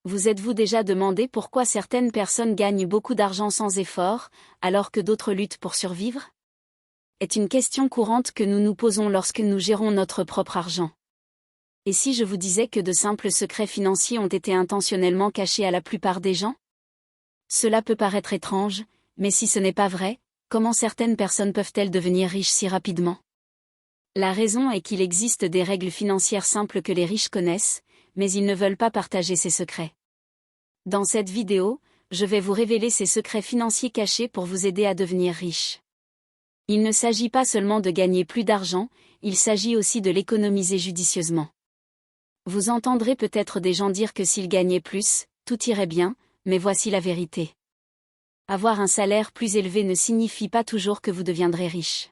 Vous êtes-vous déjà demandé pourquoi certaines personnes gagnent beaucoup d'argent sans effort, alors que d'autres luttent pour survivre? Est une question courante que nous nous posons lorsque nous gérons notre propre argent. Et si je vous disais que de simples secrets financiers ont été intentionnellement cachés à la plupart des gens? Cela peut paraître étrange, mais si ce n'est pas vrai, comment certaines personnes peuvent-elles devenir riches si rapidement? La raison est qu'il existe des règles financières simples que les riches connaissent, mais ils ne veulent pas partager ces secrets. Dans cette vidéo, je vais vous révéler ces secrets financiers cachés pour vous aider à devenir riche. Il ne s'agit pas seulement de gagner plus d'argent, il s'agit aussi de l'économiser judicieusement. Vous entendrez peut-être des gens dire que s'ils gagnaient plus, tout irait bien, mais voici la vérité. Avoir un salaire plus élevé ne signifie pas toujours que vous deviendrez riche.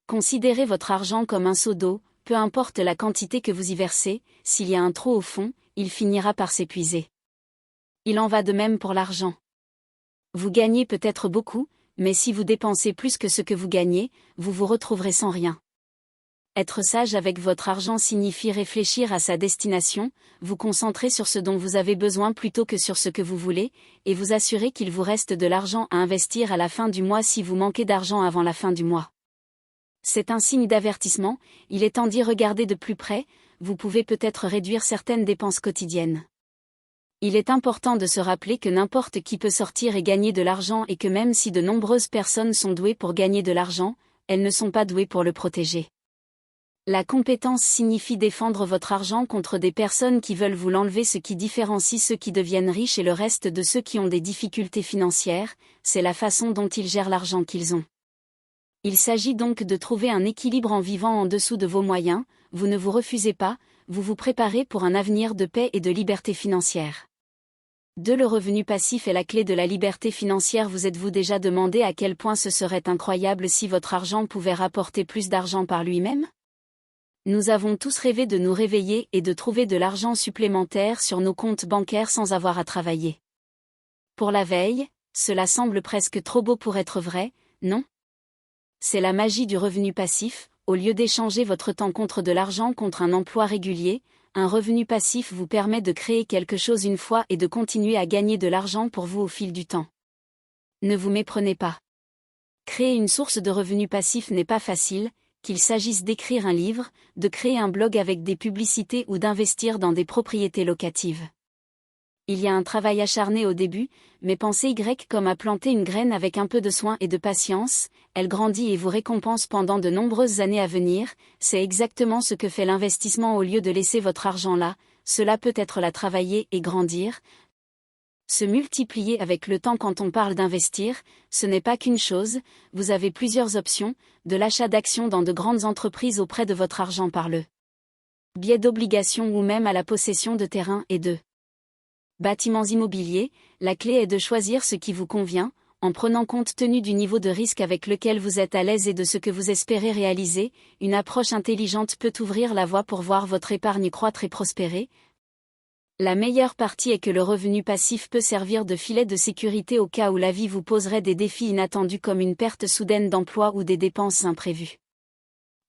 Considérez votre argent comme un seau d'eau, peu importe la quantité que vous y versez, s'il y a un trou au fond, il finira par s'épuiser. Il en va de même pour l'argent. Vous gagnez peut-être beaucoup, mais si vous dépensez plus que ce que vous gagnez, vous vous retrouverez sans rien. Être sage avec votre argent signifie réfléchir à sa destination, vous concentrer sur ce dont vous avez besoin plutôt que sur ce que vous voulez, et vous assurer qu'il vous reste de l'argent à investir à la fin du mois si vous manquez d'argent avant la fin du mois. C'est un signe d'avertissement, il est temps d'y regarder de plus près, vous pouvez peut-être réduire certaines dépenses quotidiennes. Il est important de se rappeler que n'importe qui peut sortir et gagner de l'argent et que même si de nombreuses personnes sont douées pour gagner de l'argent, elles ne sont pas douées pour le protéger. La compétence signifie défendre votre argent contre des personnes qui veulent vous l'enlever. Ce qui différencie ceux qui deviennent riches et le reste de ceux qui ont des difficultés financières, c'est la façon dont ils gèrent l'argent qu'ils ont. Il s'agit donc de trouver un équilibre en vivant en dessous de vos moyens, vous ne vous refusez pas, vous vous préparez pour un avenir de paix et de liberté financière. Le revenu passif est la clé de la liberté financière. Vous êtes-vous déjà demandé à quel point ce serait incroyable si votre argent pouvait rapporter plus d'argent par lui-même? Nous avons tous rêvé de nous réveiller et de trouver de l'argent supplémentaire sur nos comptes bancaires sans avoir à travailler. Pour la veille, cela semble presque trop beau pour être vrai, non? C'est la magie du revenu passif. Au lieu d'échanger votre temps contre de l'argent contre un emploi régulier, un revenu passif vous permet de créer quelque chose une fois et de continuer à gagner de l'argent pour vous au fil du temps. Ne vous méprenez pas. Créer une source de revenus passifs n'est pas facile, qu'il s'agisse d'écrire un livre, de créer un blog avec des publicités ou d'investir dans des propriétés locatives. Il y a un travail acharné au début, mais pensez comme à planter une graine avec un peu de soin et de patience, elle grandit et vous récompense pendant de nombreuses années à venir. C'est exactement ce que fait l'investissement. Au lieu de laisser votre argent là, cela peut être la travailler et grandir. Se multiplier avec le temps. Quand on parle d'investir, ce n'est pas qu'une chose, vous avez plusieurs options, de l'achat d'actions dans de grandes entreprises auprès de votre argent par le biais d'obligations ou même à la possession de terrains et de bâtiments immobiliers. La clé est de choisir ce qui vous convient, en prenant compte tenu du niveau de risque avec lequel vous êtes à l'aise et de ce que vous espérez réaliser. Une approche intelligente peut ouvrir la voie pour voir votre épargne croître et prospérer. La meilleure partie est que le revenu passif peut servir de filet de sécurité au cas où la vie vous poserait des défis inattendus comme une perte soudaine d'emploi ou des dépenses imprévues.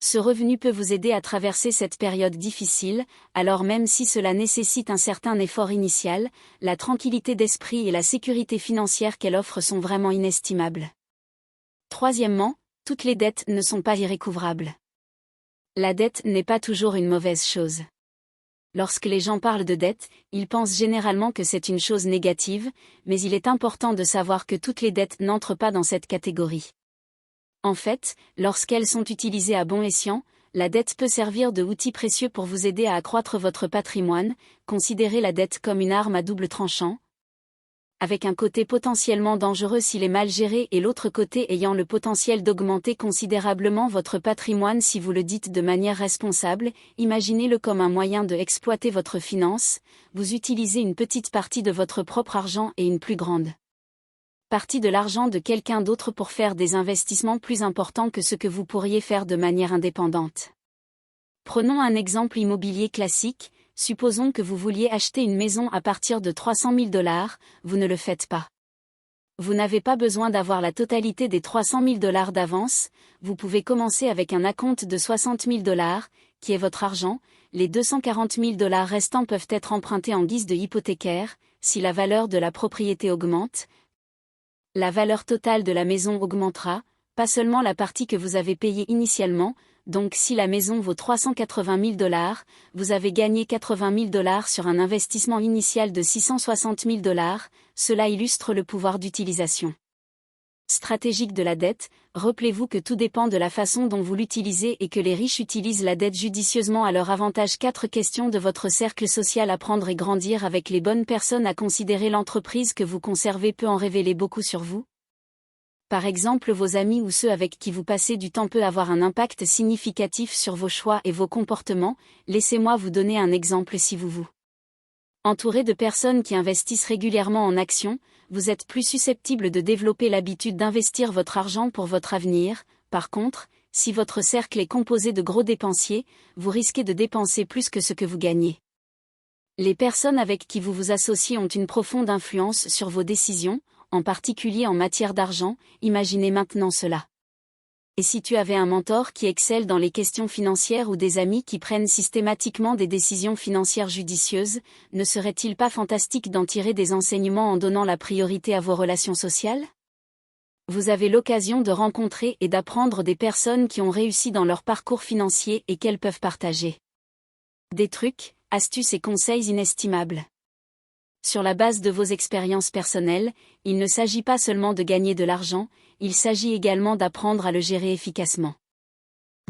Ce revenu peut vous aider à traverser cette période difficile, alors même si cela nécessite un certain effort initial, la tranquillité d'esprit et la sécurité financière qu'elle offre sont vraiment inestimables. Troisièmement, toutes les dettes ne sont pas irrécouvrables. La dette n'est pas toujours une mauvaise chose. Lorsque les gens parlent de dette, ils pensent généralement que c'est une chose négative, mais il est important de savoir que toutes les dettes n'entrent pas dans cette catégorie. En fait, lorsqu'elles sont utilisées à bon escient, la dette peut servir de outil précieux pour vous aider à accroître votre patrimoine. Considérez la dette comme une arme à double tranchant, avec un côté potentiellement dangereux s'il est mal géré et l'autre côté ayant le potentiel d'augmenter considérablement votre patrimoine si vous le dites de manière responsable. Imaginez-le comme un moyen de exploiter votre finance, vous utilisez une petite partie de votre propre argent et une plus grande partie de l'argent de quelqu'un d'autre pour faire des investissements plus importants que ce que vous pourriez faire de manière indépendante. Prenons un exemple immobilier classique, supposons que vous vouliez acheter une maison à partir de 300 000 $, vous ne le faites pas. Vous n'avez pas besoin d'avoir la totalité des 300 000 $ d'avance, vous pouvez commencer avec un acompte de 60 000 $, qui est votre argent, les 240 000 $ restants peuvent être empruntés en guise de hypothécaire. Si la valeur de la propriété augmente, la valeur totale de la maison augmentera, pas seulement la partie que vous avez payée initialement. Donc si la maison vaut 380 000 $, vous avez gagné 80 000 $ sur un investissement initial de 660 000 $, cela illustre le pouvoir d'utilisation stratégique de la dette. Rappelez-vous que tout dépend de la façon dont vous l'utilisez et que les riches utilisent la dette judicieusement à leur avantage. 4 questions de votre cercle social. Apprendre et grandir avec les bonnes personnes. À considérer l'entreprise que vous conservez peut en révéler beaucoup sur vous. Par exemple, vos amis ou ceux avec qui vous passez du temps peut avoir un impact significatif sur vos choix et vos comportements. Laissez-moi vous donner un exemple. Si vous vous entourez de personnes qui investissent régulièrement en actions, vous êtes plus susceptible de développer l'habitude d'investir votre argent pour votre avenir. Par contre, si votre cercle est composé de gros dépensiers, vous risquez de dépenser plus que ce que vous gagnez. Les personnes avec qui vous vous associez ont une profonde influence sur vos décisions, en particulier en matière d'argent. Imaginez maintenant cela. Et si tu avais un mentor qui excelle dans les questions financières ou des amis qui prennent systématiquement des décisions financières judicieuses, ne serait-il pas fantastique d'en tirer des enseignements en donnant la priorité à vos relations sociales ? Vous avez l'occasion de rencontrer et d'apprendre des personnes qui ont réussi dans leur parcours financier et qu'elles peuvent partager des trucs, astuces et conseils inestimables. Sur la base de vos expériences personnelles, il ne s'agit pas seulement de gagner de l'argent, il s'agit également d'apprendre à le gérer efficacement.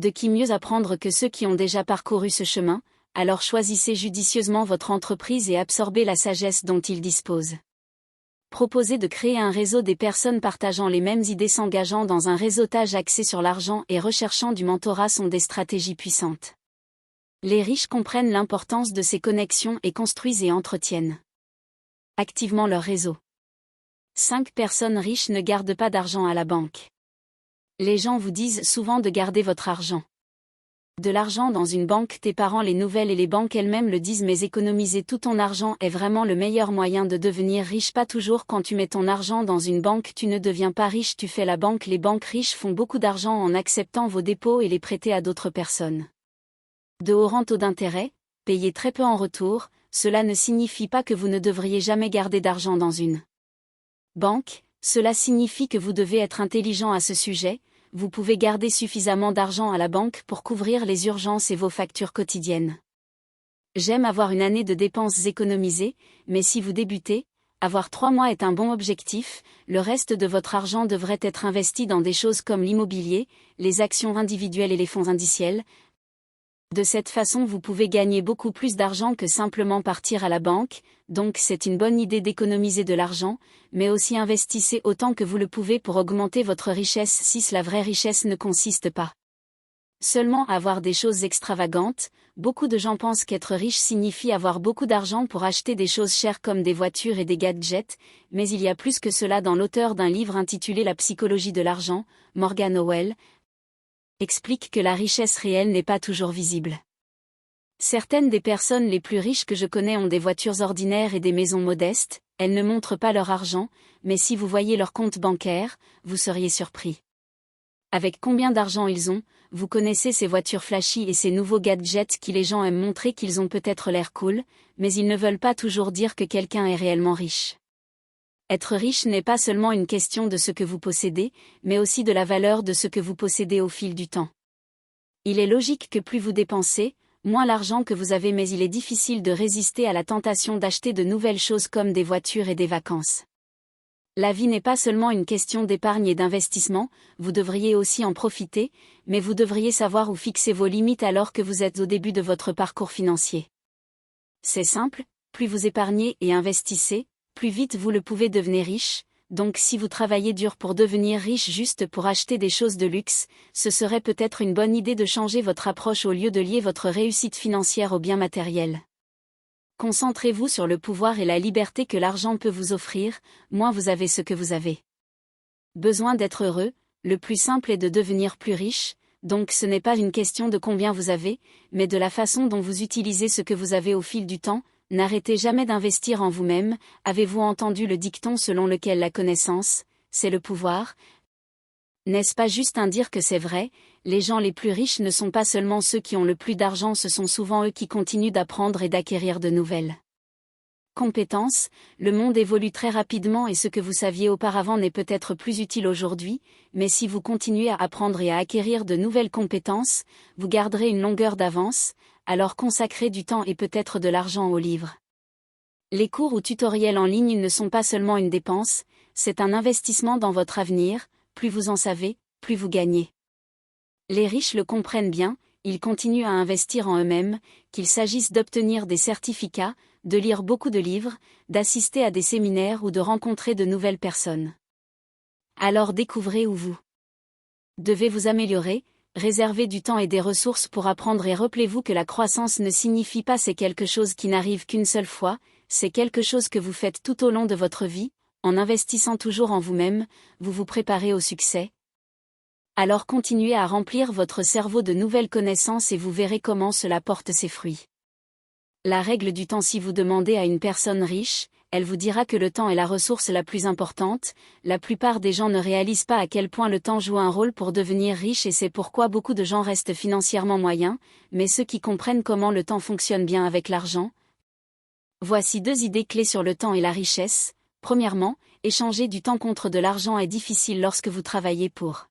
De qui mieux apprendre que ceux qui ont déjà parcouru ce chemin, alors choisissez judicieusement votre entreprise et absorbez la sagesse dont ils disposent. Proposez de créer un réseau des personnes partageant les mêmes idées. S'engageant dans un réseautage axé sur l'argent et recherchant du mentorat sont des stratégies puissantes. Les riches comprennent l'importance de ces connexions et construisent et entretiennent activement leur réseau. 5 personnes riches ne gardent pas d'argent à la banque. Les gens vous disent souvent de garder votre argent. De l'argent dans une banque. Tes parents, les nouvelles et les banques elles-mêmes le disent, mais économiser tout ton argent est vraiment le meilleur moyen de devenir riche. Pas toujours. Quand tu mets ton argent dans une banque, tu ne deviens pas riche, tu fais la banque. Les banques riches font beaucoup d'argent en acceptant vos dépôts et les prêter à d'autres personnes. De hauts taux d'intérêt, payez très peu en retour. Cela ne signifie pas que vous ne devriez jamais garder d'argent dans une banque, cela signifie que vous devez être intelligent à ce sujet. Vous pouvez garder suffisamment d'argent à la banque pour couvrir les urgences et vos factures quotidiennes. J'aime avoir une année de dépenses économisées, mais si vous débutez, avoir 3 mois est un bon objectif. Le reste de votre argent devrait être investi dans des choses comme l'immobilier, les actions individuelles et les fonds indiciels. De cette façon, vous pouvez gagner beaucoup plus d'argent que simplement partir à la banque, donc c'est une bonne idée d'économiser de l'argent, mais aussi investissez autant que vous le pouvez pour augmenter votre richesse. 6. La vraie richesse ne consiste pas seulement à avoir des choses extravagantes. Beaucoup de gens pensent qu'être riche signifie avoir beaucoup d'argent pour acheter des choses chères comme des voitures et des gadgets, mais il y a plus que cela. Dans l'auteur d'un livre intitulé La psychologie de l'argent, Morgan Housel explique que la richesse réelle n'est pas toujours visible. Certaines des personnes les plus riches que je connais ont des voitures ordinaires et des maisons modestes, elles ne montrent pas leur argent, mais si vous voyez leur compte bancaire, vous seriez surpris. Avec combien d'argent ils ont, vous connaissez ces voitures flashy et ces nouveaux gadgets qui les gens aiment montrer qu'ils ont peut-être l'air cool, mais ils ne veulent pas toujours dire que quelqu'un est réellement riche. Être riche n'est pas seulement une question de ce que vous possédez, mais aussi de la valeur de ce que vous possédez au fil du temps. Il est logique que plus vous dépensez, moins l'argent que vous avez, mais il est difficile de résister à la tentation d'acheter de nouvelles choses comme des voitures et des vacances. La vie n'est pas seulement une question d'épargne et d'investissement, vous devriez aussi en profiter, mais vous devriez savoir où fixer vos limites alors que vous êtes au début de votre parcours financier. C'est simple, plus vous épargnez et investissez, plus vite vous le pouvez devenir riche, donc si vous travaillez dur pour devenir riche juste pour acheter des choses de luxe, ce serait peut-être une bonne idée de changer votre approche au lieu de lier votre réussite financière aux biens matériels. Concentrez-vous sur le pouvoir et la liberté que l'argent peut vous offrir, moins vous avez ce que vous avez besoin d'être heureux. Le plus simple est de devenir plus riche, donc ce n'est pas une question de combien vous avez, mais de la façon dont vous utilisez ce que vous avez au fil du temps. N'arrêtez jamais d'investir en vous-même. Avez-vous entendu le dicton selon lequel la connaissance, c'est le pouvoir ? N'est-ce pas juste dire que c'est vrai, les gens les plus riches ne sont pas seulement ceux qui ont le plus d'argent, ce sont souvent eux qui continuent d'apprendre et d'acquérir de nouvelles compétences. Le monde évolue très rapidement et ce que vous saviez auparavant n'est peut-être plus utile aujourd'hui, mais si vous continuez à apprendre et à acquérir de nouvelles compétences, vous garderez une longueur d'avance, alors consacrez du temps et peut-être de l'argent aux livres. Les cours ou tutoriels en ligne ne sont pas seulement une dépense, c'est un investissement dans votre avenir, plus vous en savez, plus vous gagnez. Les riches le comprennent bien, ils continuent à investir en eux-mêmes, qu'il s'agisse d'obtenir des certificats, de lire beaucoup de livres, d'assister à des séminaires ou de rencontrer de nouvelles personnes. Alors découvrez où vous devez vous améliorer, réservez du temps et des ressources pour apprendre et rappelez-vous que la croissance ne signifie pas c'est quelque chose qui n'arrive qu'une seule fois, c'est quelque chose que vous faites tout au long de votre vie, en investissant toujours en vous-même, vous vous préparez au succès. Alors continuez à remplir votre cerveau de nouvelles connaissances et vous verrez comment cela porte ses fruits. La règle du temps: si vous demandez à une personne riche, elle vous dira que le temps est la ressource la plus importante. La plupart des gens ne réalisent pas à quel point le temps joue un rôle pour devenir riche et c'est pourquoi beaucoup de gens restent financièrement moyens, mais ceux qui comprennent comment le temps fonctionne bien avec l'argent. Voici 2 idées clés sur le temps et la richesse. Premièrement, échanger du temps contre de l'argent est difficile lorsque vous travaillez pour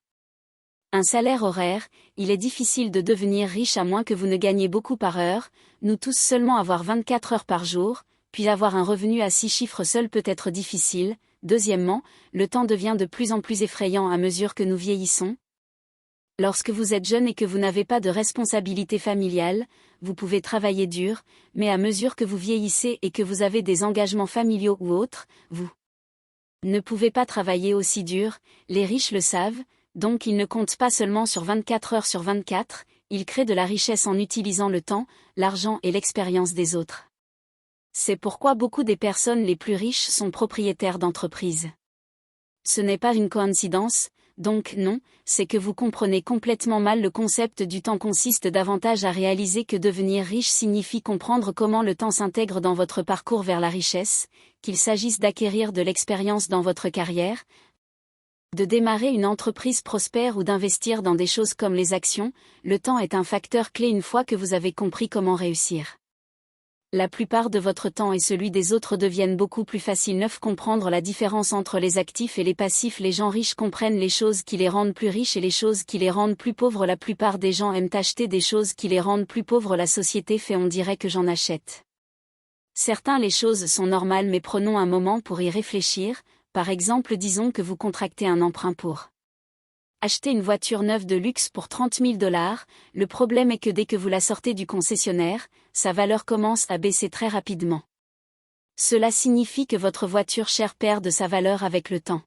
un salaire horaire. Il est difficile de devenir riche à moins que vous ne gagnez beaucoup par heure, nous tous seulement avoir 24 heures par jour, puis avoir un revenu à 6 chiffres seul peut être difficile. Deuxièmement, le temps devient de plus en plus effrayant à mesure que nous vieillissons. Lorsque vous êtes jeune et que vous n'avez pas de responsabilité familiale, vous pouvez travailler dur, mais à mesure que vous vieillissez et que vous avez des engagements familiaux ou autres, vous ne pouvez pas travailler aussi dur. Les riches le savent, donc ils ne comptent pas seulement sur 24 heures sur 24, ils créent de la richesse en utilisant le temps, l'argent et l'expérience des autres. C'est pourquoi beaucoup des personnes les plus riches sont propriétaires d'entreprises. Ce n'est pas une coïncidence, donc non, c'est que vous comprenez complètement mal le concept du temps. Consiste davantage à réaliser que devenir riche signifie comprendre comment le temps s'intègre dans votre parcours vers la richesse, qu'il s'agisse d'acquérir de l'expérience dans votre carrière, de démarrer une entreprise prospère ou d'investir dans des choses comme les actions. Le temps est un facteur clé une fois que vous avez compris comment réussir. La plupart de votre temps et celui des autres deviennent beaucoup plus faciles. 9. Comprendre la différence entre les actifs et les passifs. Les gens riches comprennent les choses qui les rendent plus riches et les choses qui les rendent plus pauvres. La plupart des gens aiment acheter des choses qui les rendent plus pauvres. La société fait on dirait que j'en achète. Certains les choses sont normales mais prenons un moment pour y réfléchir. Par exemple, disons que vous contractez un emprunt pour acheter une voiture neuve de luxe pour 30 000 $. Le problème est que dès que vous la sortez du concessionnaire, sa valeur commence à baisser très rapidement. Cela signifie que votre voiture chère perd de sa valeur avec le temps.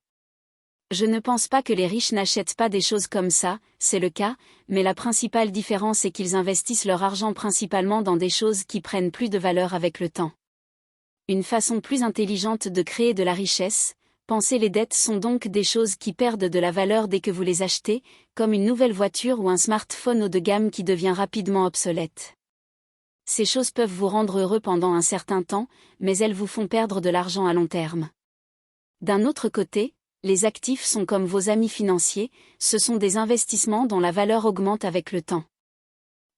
Je ne pense pas que les riches n'achètent pas des choses comme ça, c'est le cas, mais la principale différence est qu'ils investissent leur argent principalement dans des choses qui prennent plus de valeur avec le temps. Une façon plus intelligente de créer de la richesse. Pensez, les dettes sont donc des choses qui perdent de la valeur dès que vous les achetez, comme une nouvelle voiture ou un smartphone haut de gamme qui devient rapidement obsolète. Ces choses peuvent vous rendre heureux pendant un certain temps, mais elles vous font perdre de l'argent à long terme. D'un autre côté, les actifs sont comme vos amis financiers, ce sont des investissements dont la valeur augmente avec le temps.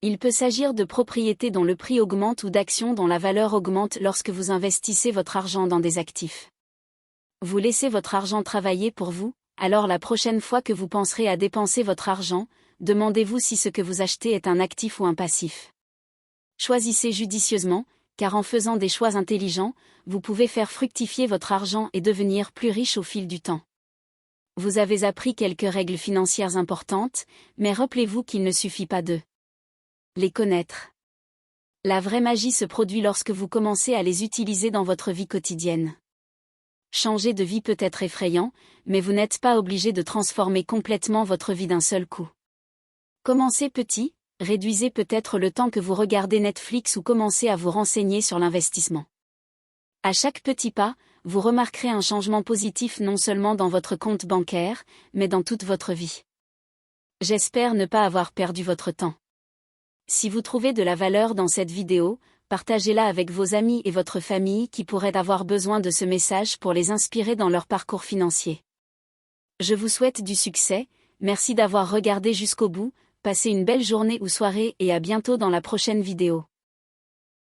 Il peut s'agir de propriétés dont le prix augmente ou d'actions dont la valeur augmente lorsque vous investissez votre argent dans des actifs. Vous laissez votre argent travailler pour vous, alors la prochaine fois que vous penserez à dépenser votre argent, demandez-vous si ce que vous achetez est un actif ou un passif. Choisissez judicieusement, car en faisant des choix intelligents, vous pouvez faire fructifier votre argent et devenir plus riche au fil du temps. Vous avez appris quelques règles financières importantes, mais rappelez-vous qu'il ne suffit pas de les connaître. La vraie magie se produit lorsque vous commencez à les utiliser dans votre vie quotidienne. Changer de vie peut être effrayant, mais vous n'êtes pas obligé de transformer complètement votre vie d'un seul coup. Commencez petit, réduisez peut-être le temps que vous regardez Netflix ou commencez à vous renseigner sur l'investissement. À chaque petit pas, vous remarquerez un changement positif non seulement dans votre compte bancaire, mais dans toute votre vie. J'espère ne pas avoir perdu votre temps. Si vous trouvez de la valeur dans cette vidéo, partagez-la avec vos amis et votre famille qui pourraient avoir besoin de ce message pour les inspirer dans leur parcours financier. Je vous souhaite du succès, Merci d'avoir regardé jusqu'au bout, passez une belle journée ou soirée et à bientôt dans la prochaine vidéo.